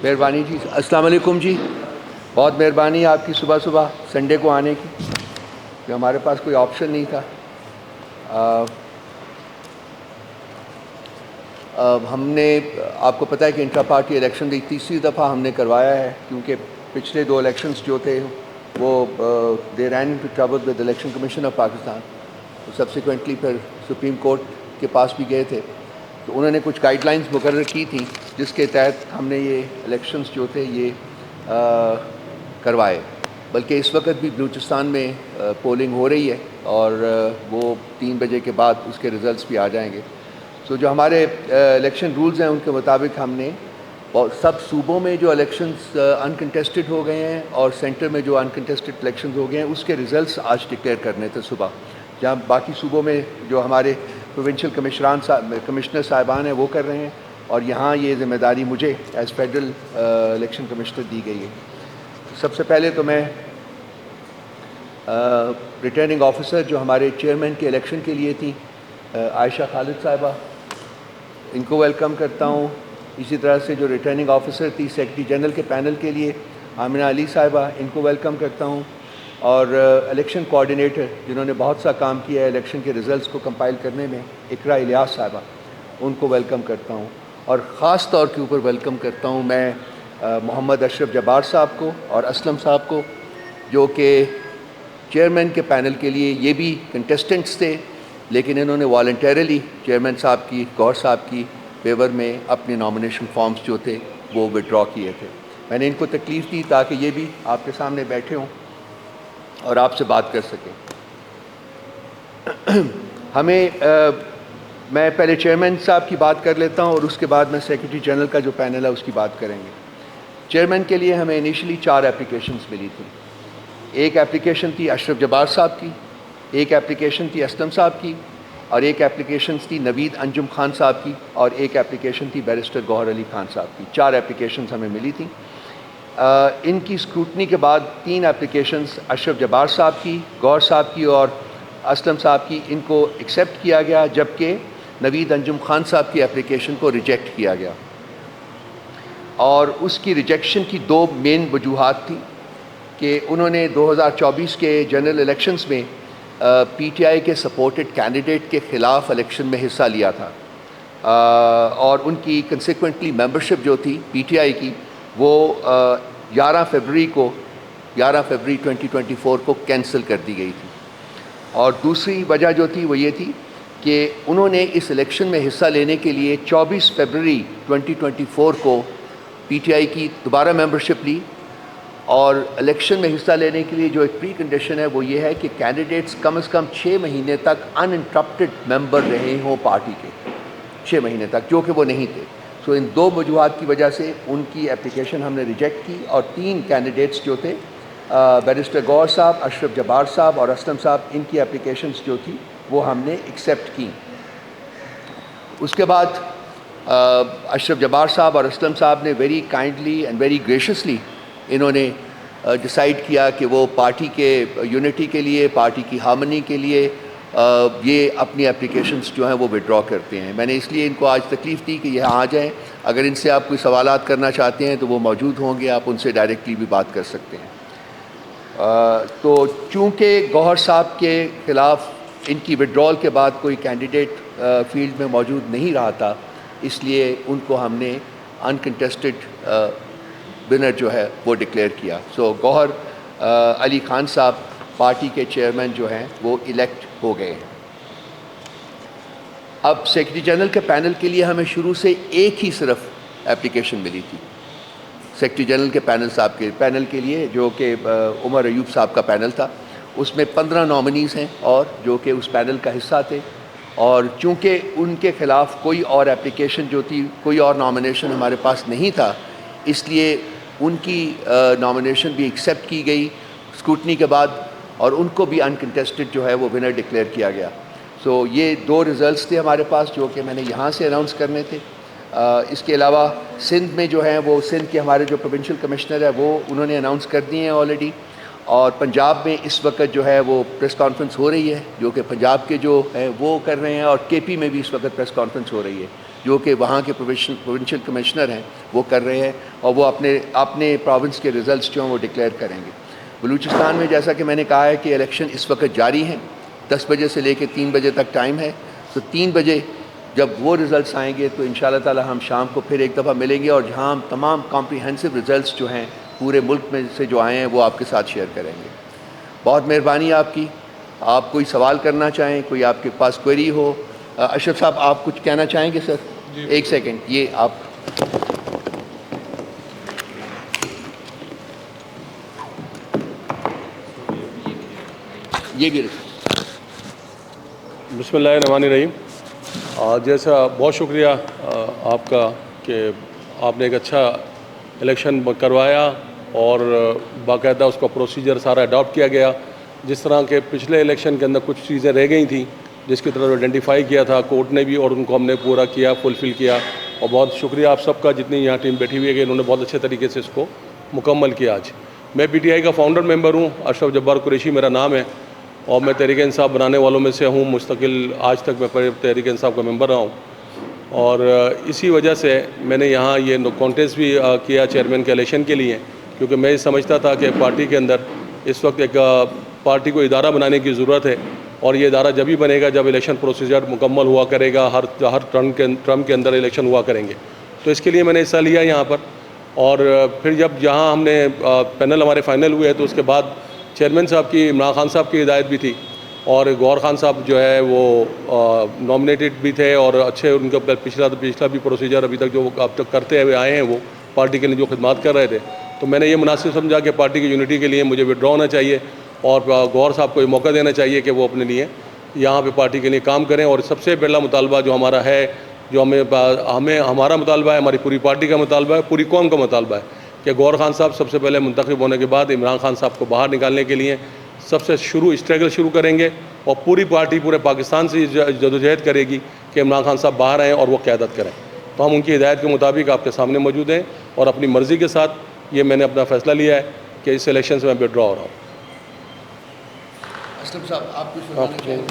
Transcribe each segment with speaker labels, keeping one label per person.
Speaker 1: مہربانی جی. السلام علیکم جی. بہت مہربانی آپ کی صبح صبح سنڈے کو آنے کی، کہ ہمارے پاس کوئی آپشن نہیں تھا. ہم نے آپ کو پتہ ہے کہ انٹرا پارٹی الیکشن تیسری دفعہ ہم نے کروایا ہے، کیونکہ پچھلے 2 الیکشنز جو تھے وہ they ran into trouble with election commission of Pakistan. Subsequently پھر سپریم کورٹ کے پاس بھی گئے تھے، تو انہوں نے کچھ گائیڈ لائنز مقرر کی تھیں جس کے تحت ہم نے یہ الیکشنز جو تھے یہ کروائے. بلکہ اس وقت بھی بلوچستان میں پولنگ ہو رہی ہے، اور وہ 3 بجے کے بعد اس کے ریزلٹس بھی آ جائیں گے. تو جو ہمارے الیکشن رولز ہیں ان کے مطابق ہم نے سب صوبوں میں جو الیکشنز انکنٹیسٹڈ ہو گئے ہیں اور سینٹر میں جو انکنٹیسٹڈ الیکشنز ہو گئے ہیں اس کے ریزلٹس آج ڈکلیئر کرنے تھے صبح. جہاں باقی صوبوں میں جو ہمارے پروونشل کمشنر صاحبان ہیں وہ کر رہے ہیں، اور یہاں یہ ذمہ داری مجھے ایز فیڈرل الیکشن کمشنر دی گئی ہے. سب سے پہلے تو میں ریٹرننگ آفیسر جو ہمارے چیئرمین کے الیکشن کے لیے تھیں عائشہ خالد صاحبہ، ان کو ویلکم کرتا ہوں. اسی طرح سے جو ریٹرننگ آفیسر تھی سیکرٹری جنرل کے پینل کے لیے آمنہ علی صاحبہ، ان کو ویلکم کرتا ہوں. اور الیکشن کوآرڈینیٹر جنہوں نے بہت سا کام کیا ہے الیکشن کے ریزلٹس کو کمپائل کرنے میں، اقرا الیاس صاحبہ، ان کو ویلکم کرتا ہوں. اور خاص طور کے اوپر ویلکم کرتا ہوں میں محمد اشرف جبار صاحب کو اور اسلم صاحب کو، جو کہ چیئرمین کے پینل کے لیے یہ بھی کنٹیسٹنٹس تھے، لیکن انہوں نے والنٹیرلی چیئرمین صاحب کی، گور صاحب کی فیور میں اپنے نامینیشن فارمز جو تھے وہ وڈرا کیے تھے. میں نے ان کو تکلیف دی تاکہ یہ بھی آپ کے سامنے بیٹھے ہوں اور آپ سے بات کر سکیں. میں پہلے چیئرمین صاحب کی بات کر لیتا ہوں اور اس کے بعد میں سیکرٹری جنرل کا جو پینل ہے اس کی بات کریں گے. چیئرمین کے لیے ہمیں انیشلی 4 اپلیکیشنز ملی تھیں. ایک اپلیکیشن تھی اشرف جبار صاحب کی، ایک اپلیکیشن تھی اسلم صاحب کی، اور ایک اپلیکیشن تھی نوید انجم خان صاحب کی، اور ایک اپلیکیشن تھی بیرسٹر گوہر علی خان صاحب کی. 4 اپلیکیشنز ہمیں ملی تھیں. ان کی اسکروٹنی کے بعد 3 اپلیکیشنز اشرف جبار صاحب کی، گوہر صاحب کی اور اسلم صاحب کی، ان کو ایکسیپٹ کیا گیا، جبکہ نوید انجم خان صاحب کی اپلیکیشن کو ریجیکٹ کیا گیا. اور اس کی ریجیکشن کی 2 مین وجوہات تھیں کہ انہوں نے 2024 کے جنرل الیکشنز میں پی ٹی آئی کے سپورٹڈ کینڈیڈیٹ کے خلاف الیکشن میں حصہ لیا تھا، اور ان کی کنسیکوینٹلی ممبرشپ جو تھی پی ٹی آئی کی وہ 11 فروری 2024 کو کینسل کر دی گئی تھی. اور دوسری وجہ جو تھی وہ یہ تھی کہ انہوں نے اس الیکشن میں حصہ لینے کے لیے 24 فروری 2024 کو پی ٹی آئی کی دوبارہ ممبرشپ لی. اور الیکشن میں حصہ لینے کے لیے جو ایک پری کنڈیشن ہے وہ یہ ہے کہ کینڈیڈیٹس کم از کم 6 مہینے تک ان انٹرپٹڈ ممبر رہے ہوں پارٹی کے، 6 مہینے تک، جو کہ وہ نہیں تھے. سو ان 2 وجوہات کی وجہ سے ان کی اپلیکیشن ہم نے ریجیکٹ کی، اور 3 کینڈیڈیٹس جو تھے بیرسٹر گور صاحب، اشرف جبار صاحب اور اسلم صاحب، ان کی اپلیکیشنز جو تھی وہ ہم نے ایکسیپٹ کی. اس کے بعد اشرف جبار صاحب اور اسلم صاحب نے ویری کائنڈلی اینڈ ویری گریشیسلی انہوں نے ڈیسائیڈ کیا کہ وہ پارٹی کے یونٹی کے لیے، پارٹی کی ہارمنی کے لیے یہ اپنی اپلیکیشنز جو ہیں وہ وڈرا کرتے ہیں. میں نے اس لیے ان کو آج تکلیف دی کہ یہاں آ جائیں. اگر ان سے آپ کوئی سوالات کرنا چاہتے ہیں تو وہ موجود ہوں گے، آپ ان سے ڈائریکٹلی بھی بات کر سکتے ہیں. تو چونکہ گوہر صاحب کے خلاف ان کی وڈرال کے بعد کوئی کینڈیڈیٹ فیلڈ میں موجود نہیں رہا تھا، اس لیے ان کو ہم نے انکنٹیسٹڈ ونر جو ہے وہ ڈکلیئر کیا. سو گوہر علی خان صاحب پارٹی کے چیئرمین جو ہیں وہ الیکٹ ہو گئے ہیں. اب سیکرٹری جنرل کے پینل کے لیے ہمیں شروع سے ایک ہی صرف اپلیکیشن ملی تھی. سیکرٹری جنرل کے پینل کے لیے جو کہ عمر ایوب صاحب کا پینل تھا، اس میں 15 نامنیز ہیں اور جو کہ اس پینل کا حصہ تھے. اور چونکہ ان کے خلاف کوئی اور اپلیکیشن جو تھی، کوئی اور نامینیشن ہمارے پاس نہیں تھا، اس لیے ان کی نامینیشن بھی ایکسیپٹ کی گئی اسکروٹنی کے بعد، اور ان کو بھی انکنٹیسٹڈ جو ہے وہ ونر ڈکلیئر کیا گیا. سو یہ 2 ریزلٹس تھے ہمارے پاس جو کہ میں نے یہاں سے اناؤنس کرنے تھے. اس کے علاوہ سندھ میں جو ہیں وہ سندھ کے ہمارے جو پروونشل کمشنر ہے وہ انہوں نے اناؤنس کر دیے ہیں آلریڈی. اور پنجاب میں اس وقت جو ہے وہ پریس کانفرنس ہو رہی ہے، جو کہ پنجاب کے جو ہیں وہ کر رہے ہیں، اور کے پی میں بھی اس وقت پریس کانفرنس ہو رہی ہے. جو کہ وہاں کے پروونشل کمشنر ہیں وہ کر رہے ہیں، اور وہ اپنے پروونس کے ریزلٹس جو ہیں وہ ڈکلیئر کریں گے۔ بلوچستان میں جیسا کہ میں نے کہا ہے کہ الیکشن اس وقت جاری ہیں، 10 بجے سے لے کے 3 بجے تک ٹائم ہے، تو 3 بجے جب وہ ریزلٹس آئیں گے تو انشاءاللہ تعالی ہم شام کو پھر ایک دفعہ ملیں گے، اور جہاں ہم تمام کمپریہنسو ریزلٹس جو ہیں پورے ملک میں سے جو آئے ہیں وہ آپ کے ساتھ شیئر کریں گے۔ بہت مہربانی آپ کی۔ آپ کوئی سوال کرنا چاہیں، کوئی آپ کے پاس کوئری ہو؟ اشرف صاحب آپ کچھ کہنا چاہیں گے؟ سر ایک سیکنڈ، یہ آپ یہ بھی
Speaker 2: بسم اللہ الرحمن الرحیم۔ جیسا بہت شکریہ آپ کا کہ آپ نے ایک اچھا الیکشن کروایا اور باقاعدہ اس کا پروسیجر سارا اڈاپٹ کیا گیا۔ جس طرح کے پچھلے الیکشن کے اندر کچھ چیزیں رہ گئی تھیں جس کی طرف آئیڈینٹیفائی کیا تھا کورٹ نے بھی، اور ان کو ہم نے پورا کیا، فلفل کیا، اور بہت شکریہ آپ سب کا جتنی یہاں ٹیم بیٹھی ہوئی ہے کہ انہوں نے بہت اچھے طریقے سے اس کو مکمل کیا۔ آج میں پی ٹی آئی کا فاؤنڈر ممبر ہوں، اشرف جبار قریشی میرا نام ہے، اور میں تحریک انصاف بنانے والوں میں سے ہوں۔ مستقل آج تک میں تحریک انصاف کا ممبر رہا ہوں، اور اسی وجہ سے میں نے یہاں یہ کانٹیسٹ بھی کیا چیئرمین کے الیکشن کے لیے، کیونکہ میں سمجھتا تھا کہ پارٹی کے اندر اس وقت ایک پارٹی کو ادارہ بنانے کی ضرورت ہے، اور یہ ادارہ جب ہی بنے گا جب الیکشن پروسیجر مکمل ہوا کرے گا، ہر ٹرم کے اندر الیکشن ہوا کریں گے۔ تو اس کے لیے میں نے حصہ لیا یہاں پر، اور پھر جب یہاں ہم نے پینل ہمارے فائنل ہوئے تو اس کے بعد چیئرمین صاحب کی، عمران خان صاحب کی ہدایت بھی تھی، اور گور خان صاحب جو ہے وہ نامنیٹڈ بھی تھے، اور اچھے ان کا پچھلا بھی پروسیجر ابھی تک جو اب تک کرتے ہوئے آئے ہیں وہ پارٹی کے لیے جو خدمات کر رہے تھے۔ تو میں نے یہ مناسب سمجھا کہ پارٹی کی یونٹی کے لیے مجھے وڈرا ہونا چاہیے، اور گور صاحب کو یہ موقع دینا چاہیے کہ وہ اپنے لیے یہاں پہ پارٹی کے لیے کام کریں۔ اور سب سے پہلا مطالبہ جو ہمارا ہے، جو ہمارا مطالبہ ہے، ہماری پوری پارٹی کا مطالبہ ہے، پوری قوم کا مطالبہ ہے کہ گور خان صاحب سب سے پہلے منتخب ہونے کے بعد عمران خان صاحب کو باہر نکالنے کے لیے سب سے اسٹرگل شروع کریں گے، اور پوری پارٹی پورے پاکستان سے جدوجہد کرے گی کہ عمران خان صاحب باہر آئیں اور وہ قیادت کریں۔ تو ہم ان کی ہدایت کے مطابق آپ کے سامنے موجود ہیں، اور اپنی مرضی کے ساتھ یہ میں نے اپنا فیصلہ لیا ہے کہ اس الیکشن سے میں وڈرا ہو رہا ہوں۔
Speaker 1: اسلم صاحب آپ کچھ بتانا چاہیں گے؟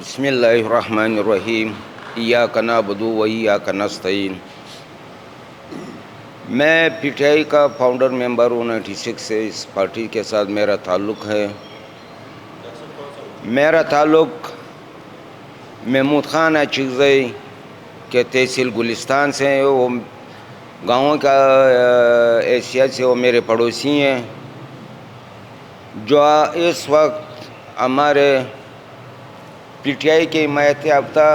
Speaker 3: بسم اللہ الرحمن الرحیم، ایاک نعبد و ایاک نستعین۔ میں پی ٹی آئی کا فاؤنڈر ممبر ہوں 96 سے، اس پارٹی کے ساتھ میرا تعلق ہے۔ میرا تعلق محمود خان اچکزئی کے تحصیل گلستان سے ہے، وہ گاؤں کا حیثیت سے وہ میرے پڑوسی ہیں، جو اس وقت ہمارے پی ٹی آئی کے حمایت یافتہ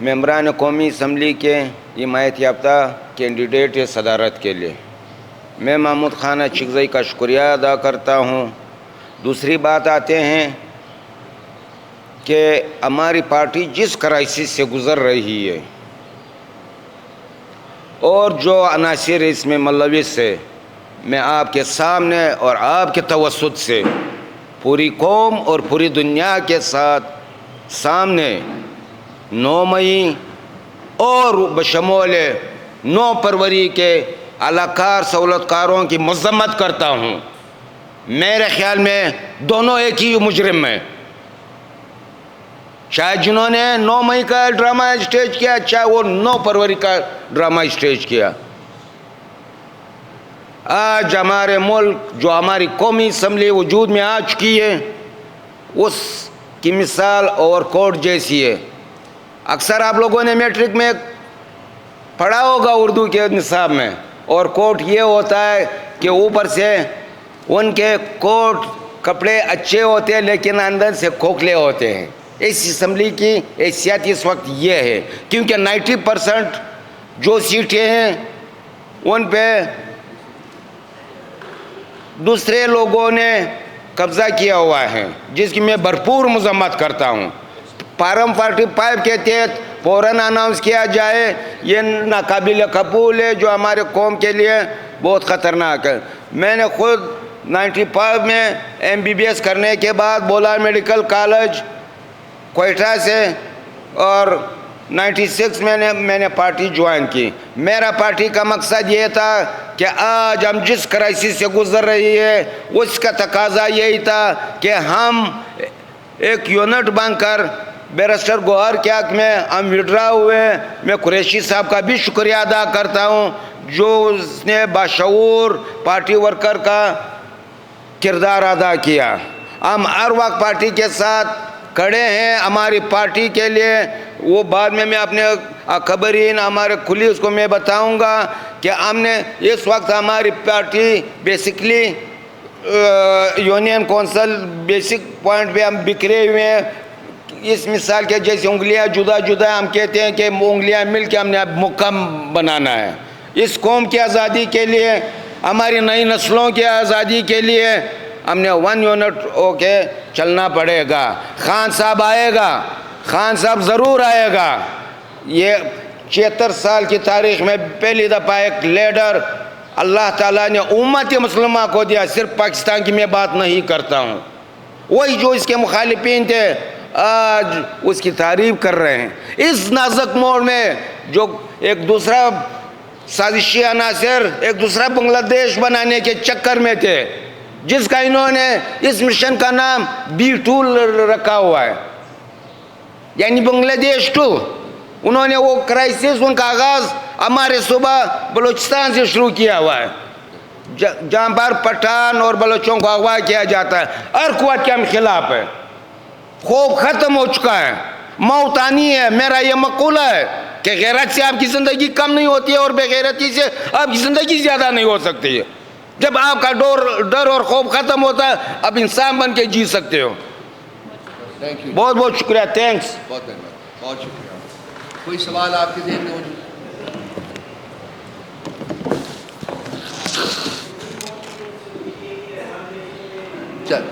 Speaker 3: ممبران قومی اسمبلی کے حمایت یافتہ کینڈیڈیٹ ہے صدارت کے لیے۔ میں محمود خان اچکزئی کا شکریہ ادا کرتا ہوں۔ دوسری بات آتے ہیں کہ ہماری پارٹی جس کرائسس سے گزر رہی ہے اور جو عناصر اس میں ملوث ہے، میں آپ کے سامنے اور آپ کے توسط سے پوری قوم اور پوری دنیا کے سامنے 9 مئی اور بشمول 9 فروری کے اعلیٰ سہولت کاروں کی مذمت کرتا ہوں۔ میرے خیال میں دونوں ایک ہی مجرم ہیں، چاہے جنہوں نے 9 مئی کا ڈرامہ اسٹیج کیا، چاہے وہ 9 فروری کا ڈرامہ اسٹیج کیا۔ آج ہمارے ملک جو ہماری قومی اسمبلی وجود میں آ چکی ہے، اس کی مثال اوور کوٹ جیسی ہے۔ اکثر آپ لوگوں نے میٹرک میں پڑھا ہوگا اردو کے نصاب میں، اور کوٹ یہ ہوتا ہے کہ اوپر سے ان کے کوٹ کپڑے اچھے ہوتے ہیں لیکن اندر سے کھوکھلے ہوتے ہیں۔ اس اسمبلی کی حیثیت اس وقت یہ ہے کیونکہ 90% جو سیٹیں ہیں ان پہ دوسرے لوگوں نے قبضہ کیا ہوا ہے، جس کی میں بھرپور مذمت کرتا ہوں۔ فارم 45 کے تحت فوراً اناؤنس کیا جائے، یہ ناقابل قبول ہے، جو ہمارے قوم کے لیے بہت خطرناک ہے۔ میں نے خود 95 میں MBBS کرنے کے بعد بولا میڈیکل کالج کوئٹہ سے، اور 96 میں نے پارٹی جوائن کی۔ میرا پارٹی کا مقصد یہ تھا کہ آج ہم جس کرائسس سے گزر رہی ہے اس کا تقاضا یہی تھا کہ ہم ایک یونٹ بن کر بیرسٹر گوہر کے حق میں ہم وڈرا ہوئے. میں قریشی صاحب کا بھی شکریہ ادا کرتا ہوں جو اس نے باشعور پارٹی ورکر کا کردار ادا کیا. ہم ہر وقت پارٹی کے ساتھ کھڑے ہیں ہماری پارٹی کے لیے. وہ بعد میں اپنے خبرین ہمارے کھلیس کو میں بتاؤں گا کہ ہم نے اس وقت ہماری party basically union council basic point پہ ہم بکھرے ہوئے ہیں. اس مثال کے جیسے انگلیاں جدا جدا ہم کہتے ہیں کہ انگلیاں مل کے ہم نے اب مکم بنانا ہے. اس قوم کی آزادی کے لیے, ہماری نئی نسلوں کی آزادی کے لیے ہم نے 1 یونٹ ہو کے چلنا پڑے گا. خان صاحب آئے گا, خان صاحب ضرور آئے گا. یہ 76 سال کی تاریخ میں پہلی دفعہ ایک لیڈر اللہ تعالیٰ نے امت مسلمہ کو دیا. صرف پاکستان کی میں بات نہیں کرتا ہوں, وہی جو اس کے مخالفین تھے آج اس کی تعریف کر رہے ہیں. اس نازک موڑ میں جو ایک دوسرا سازشی عناصر ایک دوسرا بنگلہ دیش بنانے کے چکر میں تھے, جس کا انہوں نے اس مشن کا نام B2 رکھا ہوا ہے, یعنی بنگلہ دیش 2. انہوں نے وہ کرائسس, ان کا آغاز ہمارے صوبہ بلوچستان سے شروع کیا ہوا ہے, جہاں پر پٹھان اور بلوچوں کو اغوا کیا جاتا ہے. ہر قوت کے ہم خلاف ہے. خوف ختم ہو چکا ہے, موت آنی ہے. میرا یہ مقولہ ہے کہ غیرت سے آپ کی زندگی کم نہیں ہوتی ہے اور بے غیرتی سے آپ کی زندگی زیادہ نہیں ہو سکتی ہے. جب آپ کا ڈر اور خوف ختم ہوتا ہے اب انسان بن کے جی سکتے ہو. بہت بہت شکریہ. تھینکس.
Speaker 1: بہت شکریہ. کوئی سوال آپ کے ذہن میں ہو؟ چل,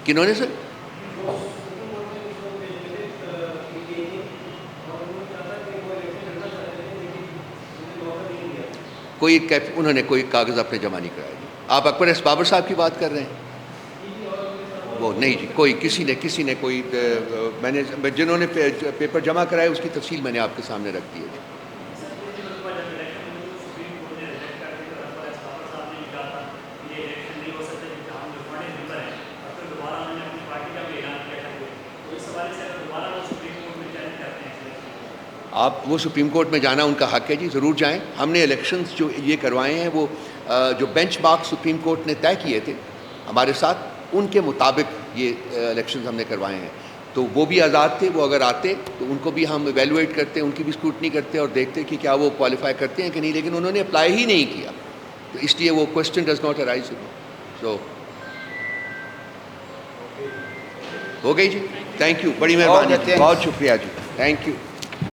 Speaker 1: کنہوں نے سر؟ انہوں نے کوئی کاغذ اپنے جمع نہیں کرایا. آپ اکبر ایس بابر صاحب کی بات کر رہے ہیں؟ وہ نہیں جی, کوئی کسی نے کوئی, میں نے جنہوں نے پیپر جمع کرائے اس کی تفصیل میں نے آپ کے سامنے رکھ دی ہے. آپ وہ سپریم کورٹ میں جانا ان کا حق ہے جی, ضرور جائیں. ہم نے الیکشنز جو یہ کروائے ہیں وہ جو بینچ مارک سپریم کورٹ نے طے کیے تھے ہمارے ساتھ, ان کے مطابق یہ الیکشنز ہم نے کروائے ہیں. تو وہ بھی آزاد تھے, وہ اگر آتے تو ان کو بھی ہم ایویلویٹ کرتے, ان کی بھی اسکروٹنی کرتے اور دیکھتے کہ کیا وہ کوالیفائی کرتے ہیں کہ نہیں. لیکن انہوں نے اپلائی ہی نہیں کیا, تو اس لیے وہ کوشچن ڈز ناٹ ارائز. سو ہو گئی جی. تھینک یو, بڑی مہربانی, بہت شکریہ جی. Thank you.